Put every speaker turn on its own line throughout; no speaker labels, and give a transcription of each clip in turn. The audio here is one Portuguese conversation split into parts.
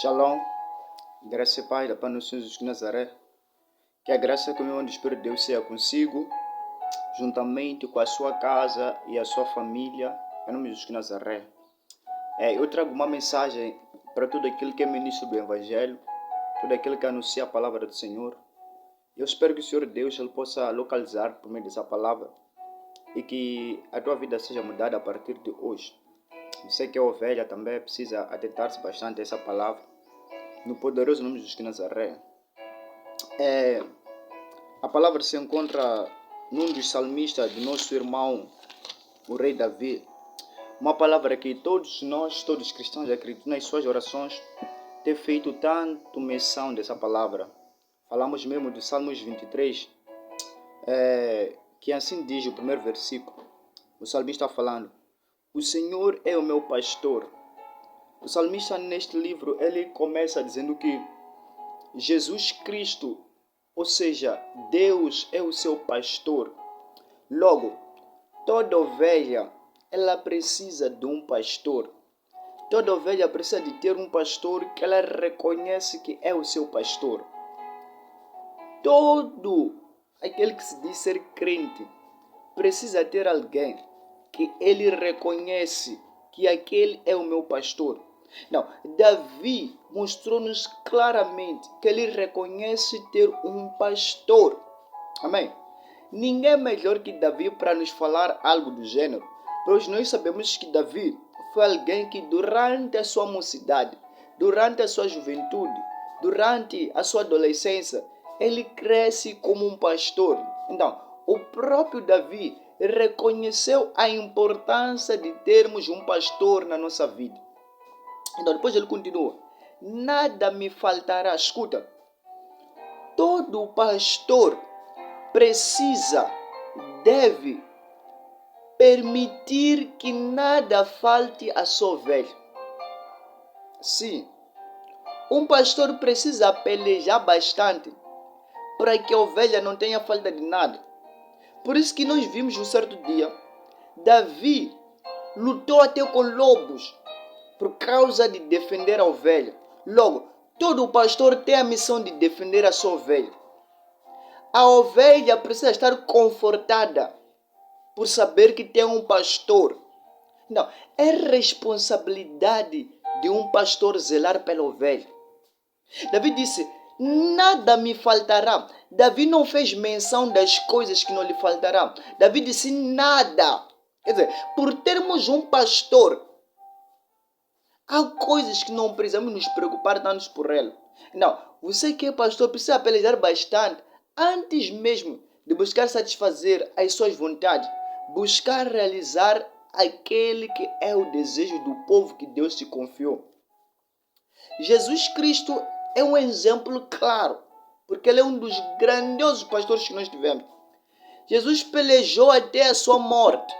Shalom, graça e paz da paz do Senhor Jesus de Nazaré. Que a graça e a comunhão do Espírito de Deus seja consigo, juntamente com a sua casa e a sua família, em nome de Jesus de Nazaré. Eu trago uma mensagem para todo aquele que é ministro do Evangelho, todo aquele que anuncia a palavra do Senhor. Eu espero que o Senhor Deus ele possa localizar por meio dessa palavra e que a tua vida seja mudada a partir de hoje. Você que é ovelha também precisa atentar-se bastante a essa palavra. No poderoso nome de Jesus de Nazaré. A palavra se encontra num dos salmistas do nosso irmão, o rei Davi. Uma palavra que todos nós, todos cristãos, acredito nas suas orações, ter feito tanto menção dessa palavra. Falamos mesmo do Salmos 23, que assim diz o primeiro versículo. O salmista está falando: o Senhor é o meu pastor. O salmista neste livro, ele começa dizendo que Jesus Cristo, ou seja, Deus é o seu pastor. Logo, toda ovelha, ela precisa de um pastor. Toda ovelha precisa de ter um pastor que ela reconhece que é o seu pastor. Todo aquele que se diz ser crente precisa ter alguém que ele reconhece que aquele é o meu pastor. Não, Davi mostrou-nos claramente que ele reconhece ter um pastor. Amém? Ninguém é melhor que Davi para nos falar algo do gênero, pois nós sabemos que Davi foi alguém que durante a sua mocidade, durante a sua juventude, durante a sua adolescência, ele cresce como um pastor. Então, o próprio Davi reconheceu a importância de termos um pastor na nossa vida. Então depois ele continua: nada me faltará. Escuta, todo pastor deve permitir que nada falte à sua ovelha. Sim, um pastor precisa pelejar bastante para que a ovelha não tenha falta de nada. Por isso que nós vimos um certo dia, Davi lutou até com lobos por causa de defender a ovelha. Logo, todo pastor tem a missão de defender a sua ovelha. A ovelha precisa estar confortada por saber que tem um pastor. Não, é responsabilidade de um pastor zelar pela ovelha. Davi disse: nada me faltará. Davi não fez menção das coisas que não lhe faltará. Davi disse nada. Quer dizer, por termos um pastor, há coisas que não precisamos nos preocupar tanto por ela. Não, você que é pastor precisa pelejar bastante antes mesmo de buscar satisfazer as suas vontades. Buscar realizar aquele que é o desejo do povo que Deus te confiou. Jesus Cristo é um exemplo claro, porque ele é um dos grandiosos pastores que nós tivemos. Jesus pelejou até a sua morte,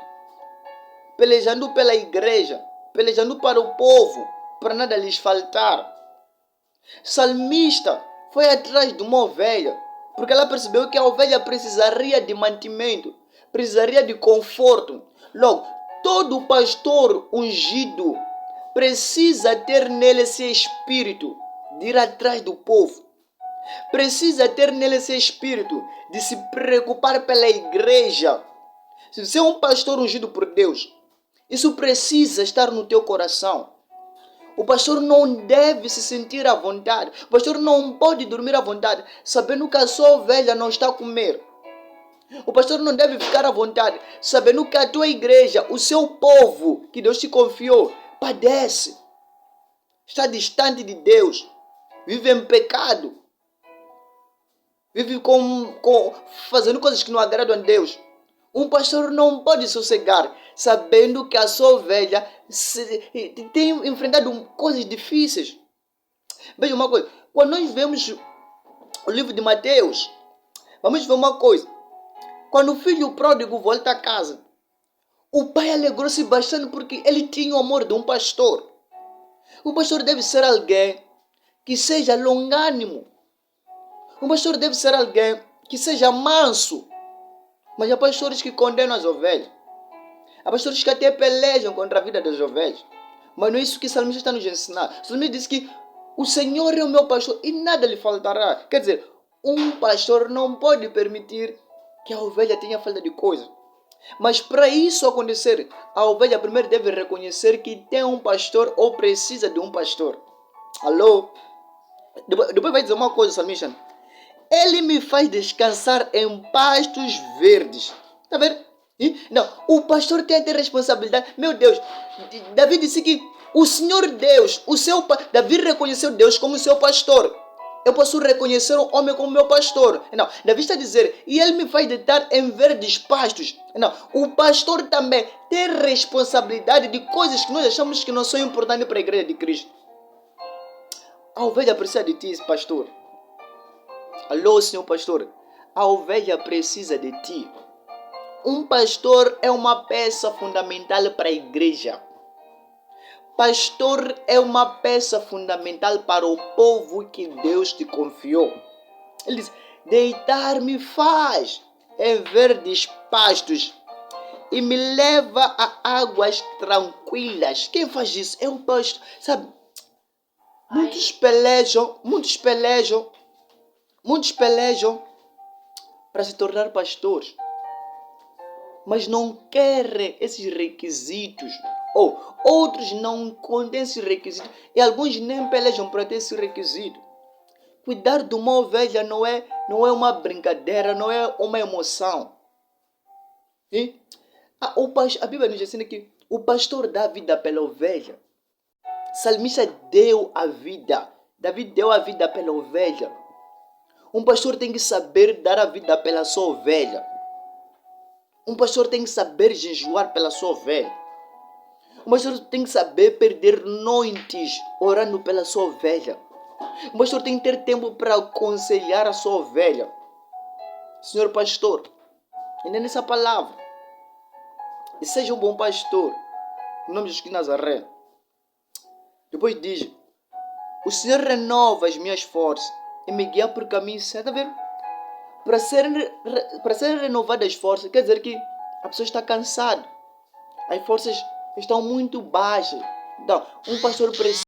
pelejando pela igreja, pelejando para o povo, para nada lhes faltar. Salmista foi atrás de uma ovelha, porque ela percebeu que a ovelha precisaria de mantimento, precisaria de conforto. Logo, todo pastor ungido precisa ter nele esse espírito de ir atrás do povo. Precisa ter nele esse espírito de se preocupar pela igreja. Se você é um pastor ungido por Deus, isso precisa estar no teu coração. O pastor não deve se sentir à vontade. O pastor não pode dormir à vontade, sabendo que a sua ovelha não está a comer. O pastor não deve ficar à vontade, sabendo que a tua igreja, o seu povo, que Deus te confiou, padece. Está distante de Deus. Vive em pecado. Vive fazendo coisas que não agradam a Deus. Um pastor não pode sossegar, sabendo que a sua ovelha tem enfrentado coisas difíceis. Veja uma coisa, quando nós vemos o livro de Mateus, vamos ver uma coisa. Quando o filho pródigo volta a casa, o pai alegrou-se bastante porque ele tinha o amor de um pastor. O pastor deve ser alguém que seja longânimo. O pastor deve ser alguém que seja manso. Mas há pastores que condenam as ovelhas. Há pastores que até pelejam contra a vida das ovelhas. Mas não é isso que o salmista está nos ensinando. O salmista diz que O Senhor é o meu pastor e nada lhe faltará. Quer dizer, um pastor não pode permitir que a ovelha tenha falta de coisa. Mas para isso acontecer, a ovelha primeiro deve reconhecer que tem um pastor ou precisa de um pastor. Alô? Depois vai dizer uma coisa, salmista. Ele me faz descansar em pastos verdes. Está vendo? Não, o pastor tem a ter responsabilidade. Meu Deus, Davi disse que o Senhor Deus, Davi reconheceu Deus como seu pastor. Eu posso reconhecer o homem como meu pastor. Não, Davi está a dizer, e ele me faz deitar em verdes pastos. Não, o pastor também tem responsabilidade de coisas que nós achamos que não são importantes para a igreja de Cristo. A ovelha precisa de ti, pastor. Alô, senhor pastor. A ovelha precisa de ti. Um pastor é uma peça fundamental para a igreja. Pastor é uma peça fundamental para o povo que Deus te confiou. Ele diz, deitar-me faz em verdes pastos e me leva a águas tranquilas. Quem faz isso? É o pastor. Sabe, muitos pelejam para se tornar pastores, mas não querem esses requisitos. Ou outros não contêm esses requisitos e alguns nem pelejam para ter esse requisito. Cuidar de uma ovelha não é uma brincadeira, não é uma emoção. A Bíblia nos ensina que o pastor dá vida pela ovelha. Salmista deu a vida. Davi deu a vida pela ovelha. Um pastor tem que saber dar a vida pela sua ovelha. Um pastor tem que saber jejuar pela sua ovelha. Um pastor tem que saber perder noites orando pela sua ovelha. Um pastor tem que ter tempo para aconselhar a sua ovelha. Senhor pastor, entenda essa palavra. E seja um bom pastor. Em nome de Jesus de Nazaré. Depois diz, o Senhor renova as minhas forças e me guia por caminho certo. Está vendo? Para serem renovadas as forças, quer dizer que a pessoa está cansada. As forças estão muito baixas. Então, um pastor precisa